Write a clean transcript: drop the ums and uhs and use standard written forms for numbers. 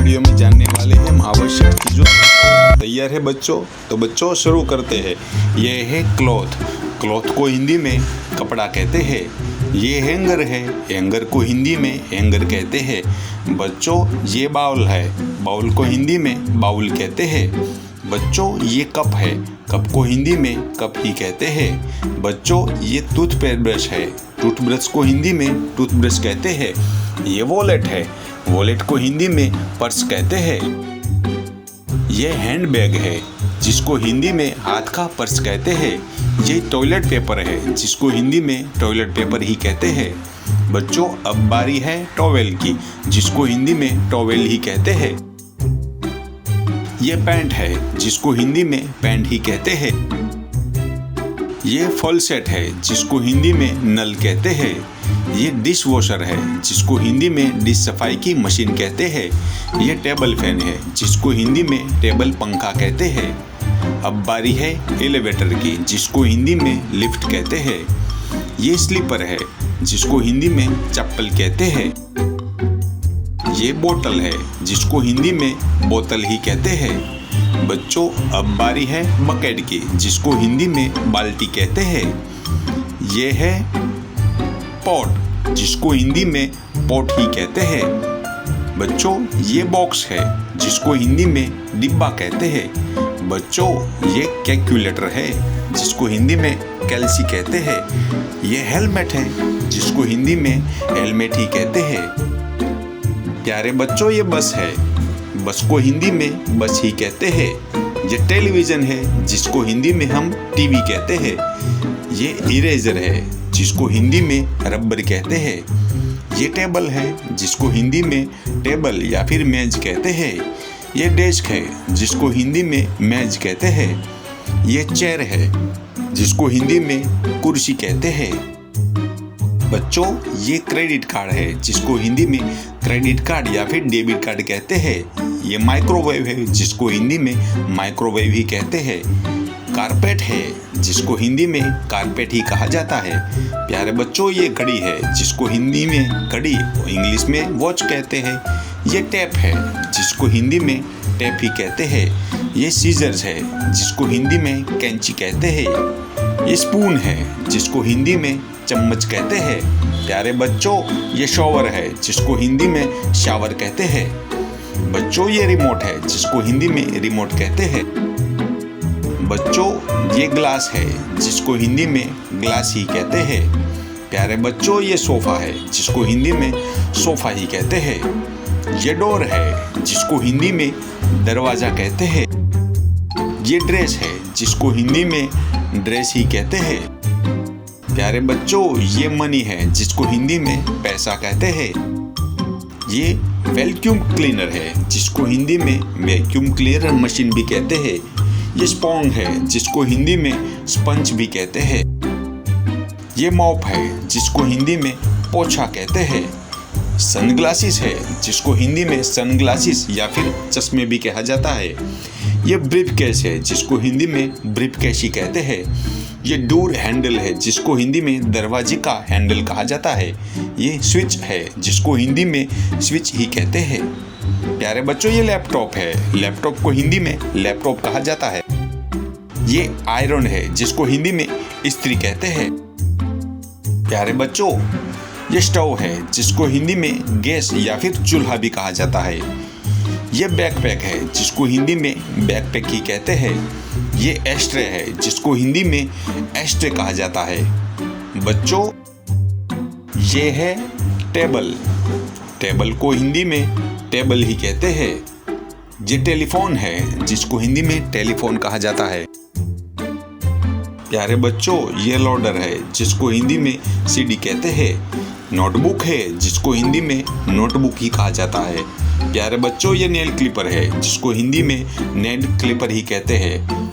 Video में जानने वाले हैं हम आवश्यक चीज़ों। तैयार है बच्चों? तो बच्चों शुरू करते हैं। ये है क्लॉथ। क्लॉथ को हिंदी में कपड़ा कहते हैं। ये हैंगर है। हैंगर को हिंदी में हैंगर कहते हैं। बच्चों ये बाउल है। बाउल को हिंदी में बाउल कहते हैं। बच्चों ये कप है। कप को हिंदी में कप ही कहते हैं। बच्चों ये टूथब्रश है। टूथब्रश को हिंदी में टूथब्रश कहते हैं। ये वॉलेट है। वॉलेट को हिंदी में पर्स कहते हैं। ये हैंडबैग है जिसको हिंदी में हाथ का पर्स कहते हैं। ये टॉयलेट पेपर है जिसको हिंदी में टॉयलेट पेपर ही कहते हैं। बच्चों अब बारी है टॉवेल की, जिसको हिंदी में टॉवेल ही कहते हैं। ये पैंट है जिसको हिंदी में पैंट ही कहते हैं। ये फॉलसेट है जिसको हिंदी में नल कहते हैं। ये डिश वॉशर है जिसको हिंदी में डिश सफाई की मशीन कहते हैं। ये टेबल फैन है जिसको हिंदी में टेबल पंखा कहते हैं। अब बारी है एलिवेटर की, जिसको हिंदी में लिफ्ट कहते हैं। ये स्लीपर है जिसको हिंदी में चप्पल कहते हैं। ये बोतल है जिसको हिंदी में बोतल ही कहते हैं। बच्चों अब बारी है बकेट की, जिसको हिंदी में बाल्टी कहते हैं। ये है पॉट, जिसको हिंदी में पॉट ही कहते हैं। बच्चों ये बॉक्स है जिसको हिंदी में डिब्बा कहते हैं। बच्चों ये कैलकुलेटर है जिसको हिंदी में कैलसी कहते हैं। ये हेलमेट है जिसको हिंदी में हेलमेट ही कहते हैं। प्यारे बच्चों ये बस है। बस को हिंदी में बस ही कहते हैं। ये टेलीविज़न है जिसको हिंदी में हम टीवी कहते हैं। ये इरेजर है जिसको हिंदी में रबर कहते हैं। ये टेबल है जिसको हिंदी में टेबल या फिर मेज कहते हैं। ये डेस्क है जिसको हिंदी में मेज कहते हैं। ये चेयर है जिसको हिंदी में कुर्सी कहते हैं। बच्चों ये क्रेडिट कार्ड है जिसको हिंदी में क्रेडिट कार्ड या फिर डेबिट कार्ड कहते हैं। ये माइक्रोवेव है जिसको हिंदी में माइक्रोवेव ही कहते हैं। कारपेट है जिसको हिंदी में कारपेट ही कहा जाता है। प्यारे बच्चों ये घड़ी है जिसको हिंदी में घड़ी और इंग्लिश में वॉच कहते हैं। ये टेप है जिसको हिंदी में टेप ही कहते हैं। ये सीजर्स है जिसको हिंदी में कैंची कहते हैं। ये स्पून है जिसको हिंदी में चम्मच कहते हैं। प्यारे बच्चों ये शॉवर है जिसको हिंदी में शावर कहते हैं। बच्चों ये रिमोट है जिसको हिंदी में रिमोट कहते हैं। बच्चों ये ग्लास है जिसको हिंदी में ग्लास ही कहते हैं। प्यारे बच्चों ये सोफा है जिसको हिंदी में सोफा ही कहते हैं। ये डोर है जिसको हिंदी में दरवाजा कहते हैं। ये ड्रेस है जिसको हिंदी में ड्रेस ही कहते हैं। प्यारे बच्चों ये मनी है जिसको हिंदी में पैसा कहते हैं। ये वैक्यूम क्लीनर है जिसको हिंदी में वैक्यूम क्लीनर मशीन भी कहते हैं। ये स्पॉन्ज है जिसको हिंदी में स्पंज भी कहते हैं। ये मॉप है जिसको हिंदी में पोछा कहते हैं। सनग्लासेस है जिसको हिंदी में सनग्लासेस या फिर चश्मे भी कहा जाता है। ये ब्रीफकेस है जिसको हिंदी में ब्रीफकेस ही कहते हैं। ये डोर हैंडल है जिसको हिंदी में दरवाजे का हैंडल कहा जाता है। ये स्विच है जिसको हिंदी में स्विच ही कहते हैं। प्यारे बच्चों ये लैपटॉप है। लैपटॉप को हिंदी में लैपटॉप कहा जाता है। ये आयरन है जिसको हिंदी में इस्त्री कहते हैं। प्यारे बच्चों ये स्टोव है जिसको हिंदी में गैस या फिर चूल्हा भी कहा जाता है। ये बैकपैक है जिसको हिंदी में बैकपैक ही कहते हैं। ये एस्ट्रे है जिसको हिंदी में एस्ट्रे कहा जाता है। बच्चों ये है टेबल। टेबल को हिंदी में टेबल ही कहते हैं। ये टेलीफोन है जिसको हिंदी में टेलीफोन कहा जाता है। प्यारे बच्चों ये लोडर है जिसको हिंदी में सीडी कहते हैं। नोटबुक है जिसको हिंदी में नोटबुक ही कहा जाता है। प्यारे बच्चों ये नेल क्लिपर है जिसको हिंदी में नेल क्लिपर ही कहते हैं।